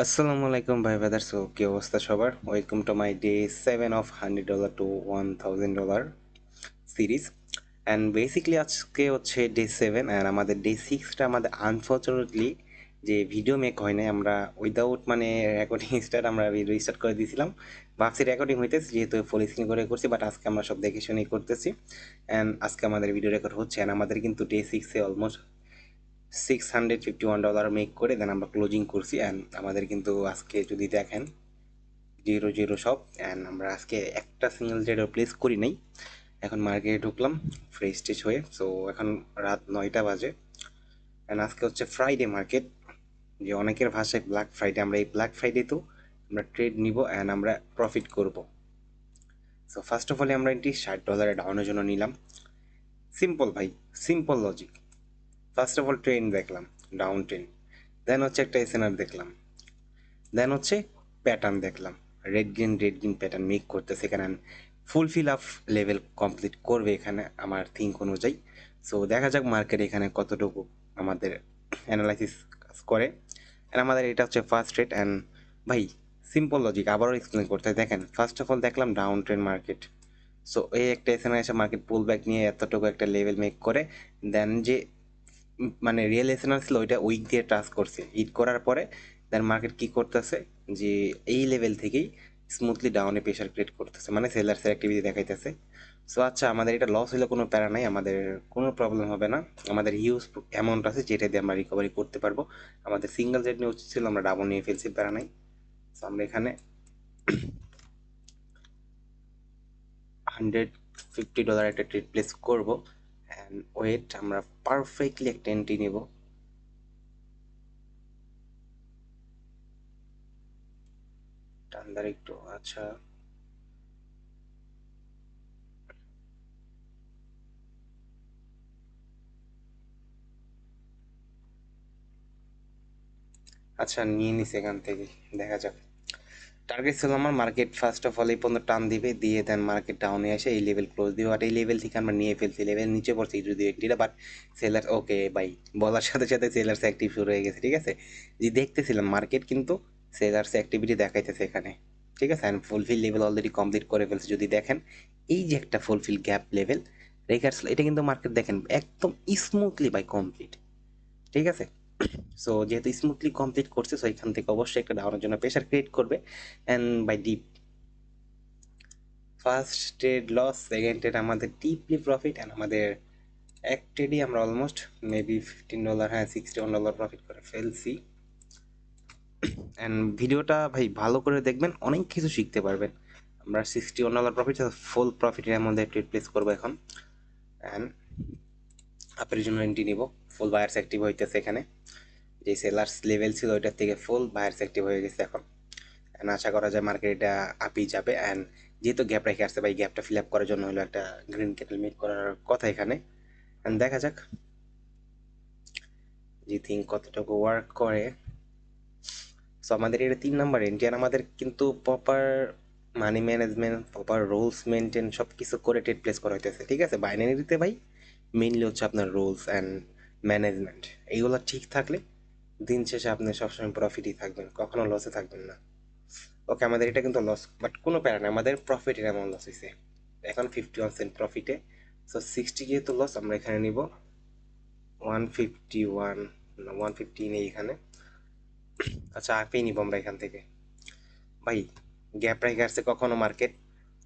আসসালামু আলাইকুম ভাই ব্রাদার। সো কি অবস্থা সবার? Welcome to my day 7 of $100 to $1000 series. And basically আজকে হচ্ছে ডে 7 অ্যান্ড আমাদের ডে 6টা আমাদের আনফর্চুনেটলি যে ভিডিও মেক হয় নাই, আমরা উইদাউট মানে রেকর্ডিং স্টার্ট আমরা ভিডিও স্টার্ট করে দিয়েছিলাম। ভাবছি রেকর্ডিং হইতেছে যেহেতু ফুল স্ক্রিন করে করছি, বাট আজকে আমরা সব দেখে শুনেই করতেছি। অ্যান্ড আজকে আমাদের ভিডিও রেকর্ড হচ্ছে অ্যান্ড আমাদের কিন্তু ডে 6-এ অলমোস্ট $651 মেক করে দেন আমরা ক্লোজিং করছি। অ্যান্ড আমাদের কিন্তু আজকে যদি দেখেন 0-0 সব। অ্যান্ড আমরা আজকে একটা সিঙ্গেল ট্রেডও প্লেস করি নাই। এখন মার্কেটে ঢুকলাম ফ্রেশ টেস্ট হয়ে। সো এখন রাত 9টা বাজে অ্যান্ড আজকে হচ্ছে ফ্রাইডে মার্কেট, যে অনেকের ভাষায় ব্ল্যাক ফ্রাইডে। আমরা এই ব্ল্যাক ফ্রাইডেতেও আমরা ট্রেড নিব অ্যান্ড আমরা প্রফিট করব। সো ফার্স্ট অফ অল আমরা এটি $60 ডাউনের জন্য নিলাম। সিম্পল ভাই, simple logic. First of all train দেখলাম, ডাউন ট্রেন। দেন হচ্ছে একটা এসএনআর দেখলাম। দেন হচ্ছে প্যাটার্ন দেখলাম, রেড গ্রিন প্যাটার্ন মেক করতেছে এখানে। ফুলফিল আপ লেভেল কমপ্লিট করবে এখানে আমার থিঙ্ক অনুযায়ী। সো দেখা যাক মার্কেট এখানে কতটুকু আমাদের অ্যানালাইসিস করে। অ্যান্ড আমাদের এটা হচ্ছে ফার্স্ট রেট। অ্যান্ড ভাই সিম্পল লজিক আবারও এক্সপ্লেন করতে হয়। দেখেন ফার্স্ট অফ অল দেখলাম ডাউন ট্রেন মার্কেট। সো এই একটা এসএনআর এসে মার্কেট পুল ব্যাক নিয়ে এতটুকু একটা লেভেল মেক করে দেন যে মানে রিয়েল এসএনআর ছিল ওইটা উইক দিয়ে টাচ করছে, হিট করার পরে দেন মার্কেট কি করতেছে যে এই লেভেল থেকেই স্মুথলি ডাউনে প্রেশার ক্রিয়েট করতেছে, মানে সেলার্সের অ্যাক্টিভিটি দেখাইতেছে। সো আচ্ছা, আমাদের এটা লস হলে কোনো প্যারা নাই, আমাদের কোনো প্রবলেম হবে না। আমাদের হিউজ অ্যামাউন্ট আছে যেটা দিয়ে আমরা রিকভারি করতে পারবো। আমাদের সিঙ্গেল জেড নিয়ে উচিত ছিল, আমরা ডাবল নিয়ে ফেলছি, প্যারা নাই। সো আমরা এখানে $150 একটা ট্রেড প্লেস করবো। অ্যান্ড ওয়েট, আমরা পারফেক্টলি একটা এন্ট্রি নেব। টান্দার একটু আচ্ছা। আচ্ছা নিয়ে নিস এখান থেকে, দেখা যাক। টার্গেট ছিল আমার মার্কেট ফার্স্ট অফ অল এই পর্যন্ত টান দিবে, দিয়ে দেন মার্কেট ডাউনে এসে এই লেভেল ক্লোজ দিবে। বাট এই লেভেল থেকে আমরা নিয়ে ফেলছি, লেভেল নিচে পড়ছে যদি একটিটা। বাট সেলার ওকে ভাই, বলার সাথে সাথে সেলার্স অ্যাক্টিভ শুরু হয়ে গেছে, ঠিক আছে। যে দেখতেছিলাম মার্কেট কিন্তু সেলার্স অ্যাক্টিভিটি দেখাইতেছে এখানে, ঠিক আছে। And fulfil level already complete করে ফেলছে। যদি দেখেন এই যে একটা ফুলফিল গ্যাপ লেভেল রেখার্স, এটা কিন্তু মার্কেট দেখেন একদম স্মুথলি বাই কমপ্লিট, ঠিক আছে। সো যেহেতু স্মুথলি কমপ্লিট করছে, সো এখান থেকে অবশ্যই একটা ডাউনের জন্য প্রেশার ক্রিয়েট করবে। And by deep first trade loss, second trade আমাদের ডিপলি প্রফিট। অ্যান্ড আমাদের এক ট্রেডই আমরা অলমোস্ট মেবি $15, হ্যাঁ $61 প্রফিট করে ফেলছি। অ্যান্ড ভিডিওটা ভাই ভালো করে দেখবেন, অনেক কিছু শিখতে পারবেন। আমরা $61 প্রফিট, ফুল প্রফিটের মধ্যে ট্রেড প্লেস করবো এখন। অ্যান্ড আপের জন্য এন্ট্রি নিব। ফুল বায়ার্স অ্যাক্টিভ হইতেছে এখানে, যে সেলার্স লেভেল ছিল ওইটার থেকে ফুল বায়ার্স অ্যাক্টিভ হয়ে গেছে এখন। অ্যান্ড আশা করা যায় মার্কেট এটা আপই যাবে। অ্যান্ড যেহেতু গ্যাপ রেখে আসছে ভাই, গ্যাপটা ফিল আপ করার জন্য হলো একটা গ্রিন ক্যান্ডেল মেক করার কথা এখানে। অ্যান্ড দেখা যাক যে থিঙ্ক কতটুকু ওয়ার্ক করে। সো আমাদের এটা 3 নম্বর এন্ট্রি। আর আমাদের কিন্তু proper money management, proper rules maintain সব কিছু করে ট্রেড প্লেস করা হইতেছে, ঠিক আছে। বাইনারিতে ভাই মেইনলি হচ্ছে আপনার রুলস অ্যান্ড ম্যানেজমেন্ট, এইগুলো ঠিক থাকলে দিন শেষে আপনি সবসময় প্রফিটই থাকবেন, কখনো লসে থাকবেন না। ওকে আমাদের এটা কিন্তু লস, বাট কোনো প্যারা নেই, আমাদের প্রফিটের অ্যামাউন্ট লস হয়েছে এখন 51 সেন্ট প্রফিটে। সো 60 যেহেতু লস, আমরা এখানে নিব 151, 150 নেই এখানে। আচ্ছা আপেই নিব আমরা এখান থেকে। ভাই গ্যাপ রেখে আসছে, কখনো market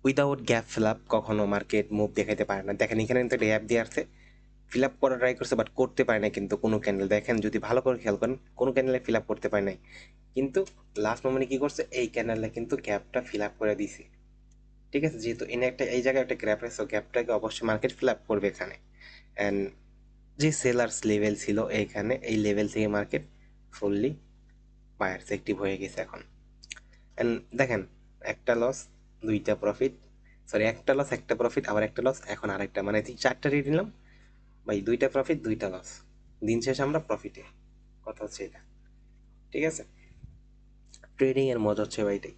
without gap fill up কখনো মার্কেট মুভ দেখাইতে পারে না। দেখেন এখানে কিন্তু গ্যাপ দিয়ে আসছে, ফিল আপ করার ট্রাই করছে, বাট করতে পারে না কিন্তু কোনো ক্যান্ডেল। দেখেন যদি ভালো করে খেয়াল করেন, কোনো ক্যান্ডেলে ফিল আপ করতে পারে নাই, কিন্তু লাস্ট মোমেন্টে কি করছে, এই ক্যান্ডেলে কিন্তু গ্যাপটা ফিল আপ করে দিছে, ঠিক আছে। যেহেতু এনে একটা এই জায়গায় একটা গ্যাপ আছে, গ্যাপটাকে অবশ্যই মার্কেট ফিল আপ করবে এখানে। অ্যান্ড যে সেলার্স লেভেল ছিল এইখানে, এই লেভেল থেকে মার্কেট ফুললি বায়ার্স অ্যাক্টিভ হয়ে গেছে এখন। অ্যান্ড দেখেন একটা লস, দুইটা প্রফিট, সরি একটা লস একটা প্রফিট, আবার একটা লস, এখন আরেকটা, মানে 4টা রেট নিলাম ভাই, দুইটা প্রফিট দুইটা লস, দিন শেষে আমরা প্রফিটে। কথা হচ্ছে এটা, ঠিক আছে। ট্রেডিং এর মজা হচ্ছে ভাই এটাই,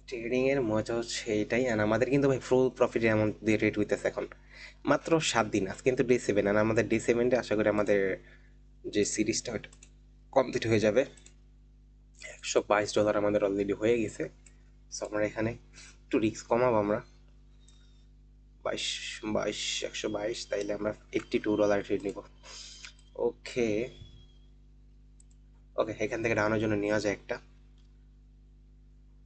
ট্রেডিং এর মজা হচ্ছে এটাই। আর আমাদের কিন্তু ভাই ফুল প্রফিটের অ্যামাউন্ট দিয়ে রেট হইতেছে এখন মাত্র 7 দিন। আজ কিন্তু ডে 7, আর আমাদের ডে 7-এ আশা করি আমাদের যে সিরিজটা ওটা কমপ্লিট হয়ে যাবে। $122 আমাদের অলরেডি হয়ে গেছে। সো আমরা এখানে একটু রিস্ক কমাবো আমরা, 122, তাইলে আমরা $82 ট্রেড নিব। ওকে ওকে, এখান থেকে ডাউনের জন্য নেওয়া যায় একটা।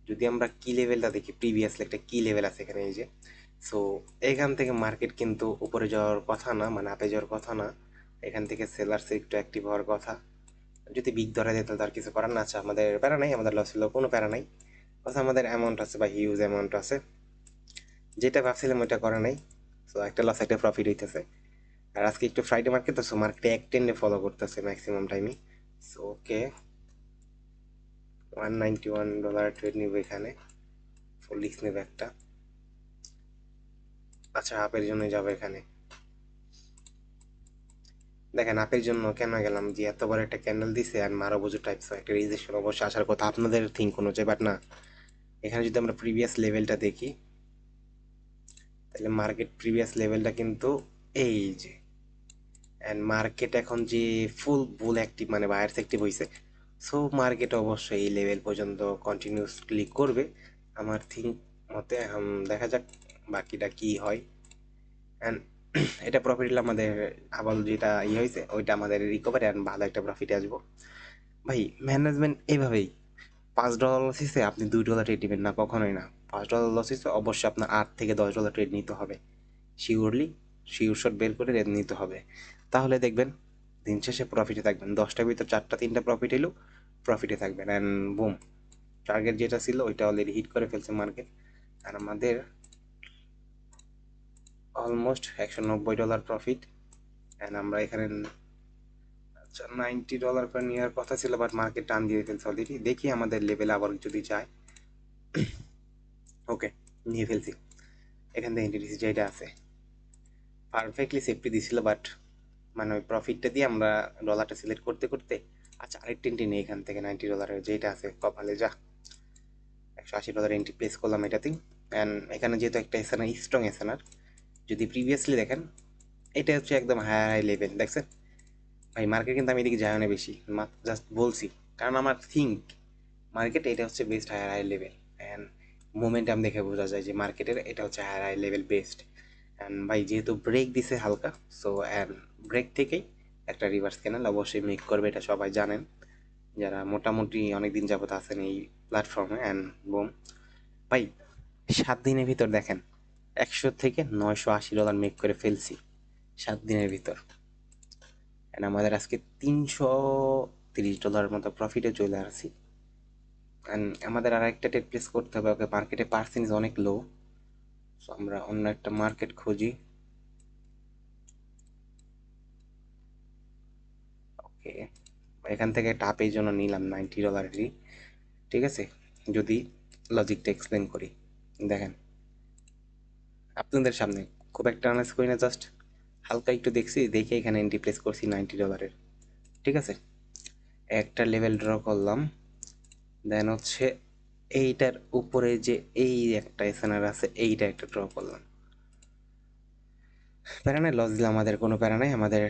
যদি আমরা কি লেভেলটা দেখি, প্রিভিয়াসলি একটা কি লেভেল আছে এখানে, এই যে। সো এখান থেকে মার্কেট কিন্তু উপরে যাওয়ার কথা না, মানে আপে যাওয়ার কথা না। এখান থেকে সেলার্স একটু অ্যাক্টিভ হওয়ার কথা। যদি বিগ ধরা যায় তাহলে তার কিছু করার না। আচ্ছা, আমাদের প্যারা নাই, আমাদের লস হলো, কোনো প্যারা নাই। কথা আমাদের অ্যামাউন্ট আছে বা হিউজ অ্যামাউন্ট আছে, যেটা ভাবছিলাম ওইটা করা নাই। সো একটা লস একটা প্রফিট হইতেছে। আর আজকে একটু ফ্রাইডে মার্কেট, তো সো মার্কেটে এক টেনে ফলো করতেছে ম্যাক্সিমাম টাইমই। সো ওকে, $191 ট্রেড নিব এখানে, ফুল রিস্ক নেবে একটা। আচ্ছা, আপের জন্য যাবো এখানে। দেখেন আপের জন্য কেন গেলাম, যে এত বড় একটা ক্যান্ডেল দিছে আর মারো টাইপস একটা রিজেকশন অবশ্যই আসার কথা আপনাদের থিঙ্ক অনুযায়ী, বাট না। এখানে যদি আমরা প্রিভিয়াস লেভেলটা দেখি, তাহলে মার্কেট প্রিভিয়াস লেভেলটা কিন্তু এই যে, অ্যান্ড মার্কেট এখন যে ফুল বুল অ্যাক্টিভ, মানে বায়ার্স অ্যাক্টিভ হয়েছে। সো মার্কেট অবশ্যই এই লেভেল পর্যন্ত কন্টিনিউসলি করবে আমার থিঙ্ক মতে। এখন দেখা যাক বাকিটা কি হয়। অ্যান্ড এটা প্রফিট হলে আমাদের আবার যেটা ইয়ে হয়েছে ওইটা আমাদের রিকভারি, অ্যান্ড ভালো একটা প্রফিটে আসবো। ভাই ম্যানেজমেন্ট এইভাবেই, $5 লস হয়েছে আপনি $2 ট্রেড নেবেন না, কখনোই না। $5 লস হয়েছে অবশ্যই আপনার $8 থেকে $10 ট্রেড নিতে হবে, শিওরলি শিওর শট বের করে রেড নিতে হবে। তাহলে দেখবেন দিন শেষে প্রফিটে থাকবেন, 10টার ভিতর 4টা 3টা প্রফিট এলেও প্রফিটে থাকবেন। অ্যান্ড বুম, টার্গেট যেটা ছিল ওইটা অলরেডি হিট করে ফেলছে মার্কেট। আর আমাদের অলমোস্ট $190 প্রফিট। অ্যান্ড আমরা এখানে, আচ্ছা, $90 করে নেওয়ার কথা ছিল, বাট মার্কেট টান দিয়ে ফেলছে অলরেডি। দেখি আমাদের লেভেল আবার যদি যায়। ওকে, নিয়ে ফেলছি। এখান থেকে এন্ট্রি যেটা আছে পারফেক্টলি সেফটি দিছিল, বাট মানে ওই প্রফিটটা দিয়ে আমরা ডলারটা সিলেক্ট করতে করতে, আচ্ছা আরেকটা এন্ট্রি নেই এখান থেকে $90 যেটা আছে কপালে, যা $180 এন্ট্রি প্লেস করলাম এটাতেই। অ্যান্ড এখানে যেহেতু একটা এসএনআর, স্ট্রং এসএনআর, যদি প্রিভিয়াসলি দেখেন এটা হচ্ছে একদম হাই লেভেল, দেখছেন ভাই। মার্কেট কিন্তু আমি এদিকে যায় না বেশি, জাস্ট বলছি, কারণ আমার থিঙ্ক মার্কেট এটা হচ্ছে best high level. And momentum দেখে বোঝা যায় যে মার্কেটের এটা হচ্ছে হাই লেভেল বেস্ট। অ্যান্ড ভাই যেহেতু ব্রেক দিছে হালকা, সো অ্যান্ড ব্রেক থেকেই একটা রিভার্স ক্যানেল অবশ্যই মেক করবে, এটা সবাই জানেন যারা মোটামুটি অনেক দিন যাবত আছেন এই প্ল্যাটফর্মে। অ্যান্ড বুম ভাই, 7 দিনের ভিতর দেখেন $100 থেকে $980 মেক করে ফেলছি 7 দিনের ভিতর। অ্যান্ড আমাদের আজকে $330 মতো প্রফিটে চলে আসছি। অ্যান্ড আমাদের আর একটা ট্রেড প্লেস করতে হবে, ওকে মার্কেটে পার্সেন্টেজ অনেক লো। সো আমরা অন্য একটা মার্কেট খুঁজি। ওকে, এখান থেকে টাপের জন্য নিলাম $90। ঠিক আছে, যদি লজিকটা এক্সপ্লেন করি, দেখেন আপনাদের সামনে খুব একটা অ্যানালাইজ করি না, জাস্ট হালকা একটু দেখছি, দেখে এখানে এন্ট্রি প্লেস করছি $90। ঠিক আছে, একটা লেভেল ড্র করলাম, দেন হচ্ছে এইটার উপরে যে এই একটা এসএনআর আছে এইটা একটা ড্র করলাম। প্যারা নাই, লস দিলে আমাদের কোনো প্যারা নাই, আমাদের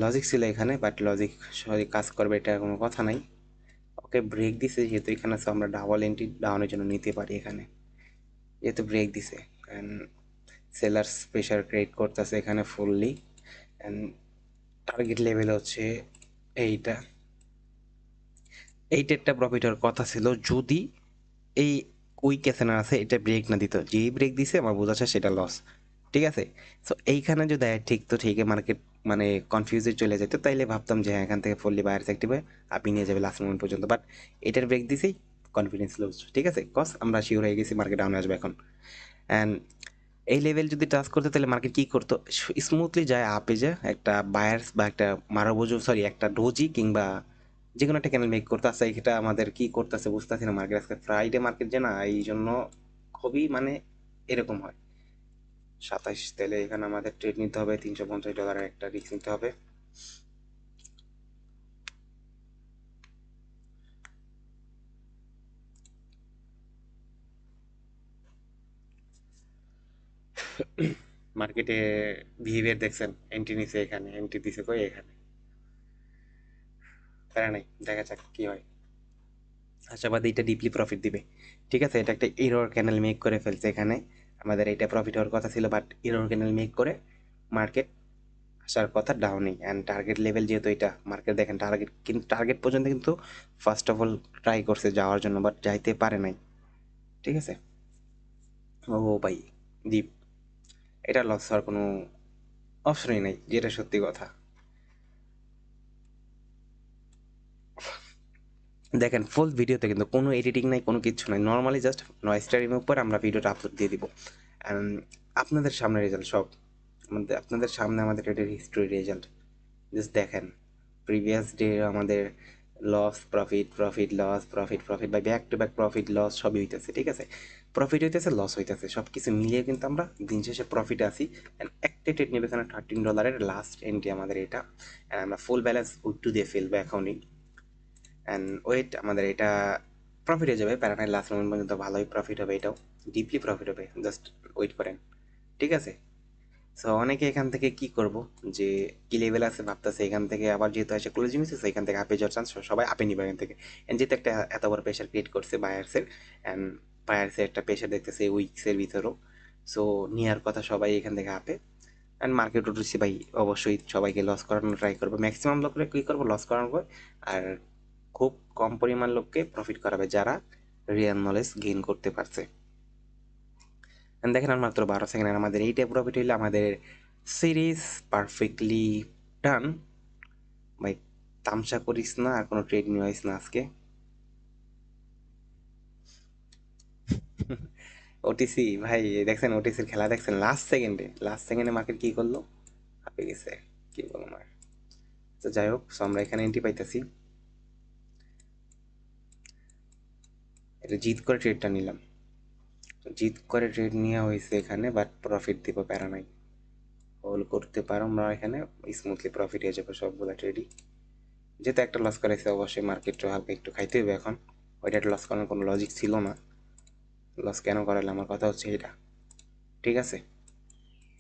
লজিক ছিল এখানে, বাট লজিক সহজে কাজ করবে এটা কোনো কথা নাই। ওকে, ব্রেক দিছে যেহেতু এখানে আছে, আমরা ডাবল এন্ট্রি ডাউনের জন্য নিতে পারি এখানে, যেহেতু ব্রেক দিছে। অ্যান্ড সেলার্স প্রেশার ক্রিয়েট করতেছে এখানে ফুললি। অ্যান্ড টার্গেট লেভেল হচ্ছে এইটা, এইটা একটা প্রফিট হওয়ার কথা ছিল যদি এই কুইক এসএনআর আছে এটা ব্রেক না দিত। যেই ব্রেক দিছে আমার বোঝা যাচ্ছে সেটা লস। ঠিক আছে, সো এইখানে যদি ঠিক তো ঠিক মার্কেট মানে কনফিউজে চলে যেত, তাইলে ভাবতাম যে হ্যাঁ এখান থেকে ফুললি বায়ার্স অ্যাক্টিভ হয়ে আপনি নিয়ে যাবে লাস্ট মোমেন্ট পর্যন্ত। বাট এটার ব্রেক দিছেই কনফিডেন্স লস। ঠিক আছে, কজ আমরা শিওর হয়ে গেছি মার্কেট ডাউনে আসবে এখন। অ্যান্ড এই লেভেল যদি টাচ করতে তাহলে মার্কেট কী করতো, স্মুথলি যায় আপে, যে একটা বায়ার্স বা একটা মারোবোজো, সরি একটা ডোজি কিংবা যে কোনো একটা ক্যানেল মেক করতে আসছে। এটা আমাদের কি করতেছে বুঝতেছি না। মার্কেট আজকে ফ্রাইডে মার্কেট যে না, এই জন্য খুবই মানে এরকম হয়। 27, তাহলে এখানে আমাদের ট্রেড নিতে হবে $350 একটা রিস্ক নিতে হবে। মার্কেটে বিহেভিয়ার দেখছেন, এন্ট্রি নিছে এখানে, এন্ট্রি দিছে কই এখানে, প্যারা নাই, দেখা যাক কি হয়। আশাবাদী এটা ডিপলি প্রফিট দিবে। ঠিক আছে, এটা একটা এরর ক্যানেল মেক করে ফেলছে এখানে। আমাদের এটা প্রফিট হওয়ার কথা ছিল, বাট এরর ক্যানেল মেক করে মার্কেট আসার কথা ডাউনে। অ্যান্ড টার্গেট লেভেল যেহেতু এটা মার্কেট দেখেন টার্গেট, কিন্তু টার্গেট পর্যন্ত কিন্তু ফার্স্ট অফ অল ট্রাই করছে যাওয়ার জন্য, বাট যাইতে পারে নাই। ঠিক আছে, ও ভাই ডিপ, এটা লস হওয়ার কোনো অপশনই নাই, যেটা সত্যি কথা। দেখেন ফুল ভিডিওতে কিন্তু কোনো এডিটিং নাই, কোনো কিছু নাই, নর্মালি জাস্ট নয়েজটা রিমুভ করে আমরা ভিডিওটা আপলোড দিয়ে দিব। অ্যান্ড আপনাদের সামনে রেজাল্ট সব, আপনাদের সামনে আমাদের এটার হিস্ট্রি রেজাল্ট জাস্ট দেখেন। প্রিভিয়াস ডে আমাদের loss profit, profit loss, profit profit, বা back to back profit loss সবই হইতেছে। ঠিক আছে, প্রফিট হইতেছে, লস হইতেছে, সব কিছু মিলিয়ে কিন্তু আমরা দিন শেষে প্রফিটে আসি। অ্যান্ড একটা ট্রেড নেবে এখানে $13 লাস্ট এন্ট্রি আমাদের এটা। অ্যান্ড আমরা ফুল ব্যালেন্স উইথড্রু দিয়ে ফেলবো এখনই। অ্যান্ড ওয়েট, আমাদের এটা প্রফিট হয়ে যাবে, প্যারানাই লাস্ট মোমেন্ট পর্যন্ত ভালোই প্রফিট হবে, এটাও ডিপলি প্রফিট হবে, জাস্ট ওয়েট করেন। ঠিক আছে, সো অনেকে এখান থেকে কি করব, যে কি লেভেল আছে ভাবতেছে, এখান থেকে আবার যেহেতু এসে ক্লোজিং হয়েছে এখান থেকে আপে যাওয়ার চান্স, সবাই আপে নিবে এখান থেকে। অ্যান্ড যেহেতু একটা এত বড় প্রেশার ক্রিয়েট করছে বায়ার্সের, অ্যান্ড বায়ার্সের একটা প্রেশার দেখতেছে উইক্সের ভিতরেও, সো নেওয়ার কথা সবাই এখান থেকে আপে। অ্যান্ড মার্কেট উঠেছি ভাই, অবশ্যই সবাইকে লস করানোর ট্রাই করবো, ম্যাক্সিমাম লোককে কী করবো, লস করানো। আর খুব কম পরিমাণ লোককে প্রফিট করাবে যারা রিয়েল নলেজ গেইন করতে পারছে। দেখেন আর মাত্র 12 সেকেন্ড, আমাদের এইটা প্রফিট হইলে আমাদের সিরিজ পারফেক্টলি ডান। ভাই তামসা করিস না, আর কোনো ট্রেড নিয়ে না আজকে। ওটিসি ভাই দেখছেন, ওটিসির খেলা দেখছেন, লাস্ট সেকেন্ডে মার্কেট কি করলো, হাঁপে গেছে, কি বলবো আর। তো যাই হোক, সো আমরা এখানে এন্ট্রি পাইতেছি, এটা জিত করে ট্রেডটা নিলাম, জিত করে ট্রেড নেওয়া হয়েছে এখানে, বাট প্রফিট দিব, প্যারা নাই, হোল্ড করতে পারো আমরা এখানে, স্মুথলি প্রফিট হয়ে যাবে সবগুলো ট্রেডই। যেহেতু একটা লস করাইছে, অবশ্যই মার্কেটটা হালকা একটু খাইতে হবে এখন, ওইটা লস করানোর কোনো লজিক ছিল না, লস কেন করাইলো আমার কথা হচ্ছে এটা। ঠিক আছে,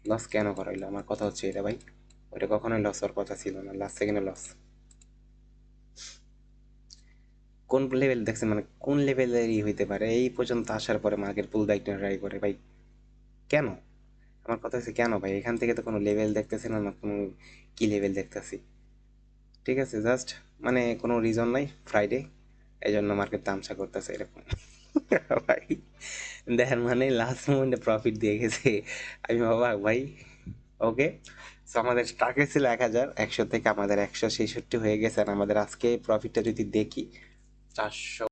লস কেন করাইলো আমার কথা হচ্ছে এটা ভাই, ওইটা কখনোই লস হওয়ার কথা ছিল না, লাস্ট সেকেন্ডে লস। কোন লেভেল দেখছেন, মানে কোন লেভেলেরই হইতে পারে এই পর্যন্ত আসার পরে মার্কেট পুল ব্যাক ট্রাই করে ভাই, কেন? আমার কথা হচ্ছে কেন ভাই, এখান থেকে তো কোনো লেভেল দেখতেছি না, না কোনো কি লেভেল দেখতেছি। ঠিক আছে, জাস্ট মানে কোনো রিজন নাই, ফ্রাইডে, এই জন্য মার্কেট তামসা করতেছে এরকম। ভাই দেখেন, মানে লাস্ট মোমেন্টে প্রফিট দিয়ে গেছে, আমি অবাক ভাই। ওকে, সো আমাদের টার্গেট ছিল 1000, 100 থেকে আমাদের 166 হয়ে গেছে, আর আমাদের আজকে প্রফিটটা যদি দেখি 400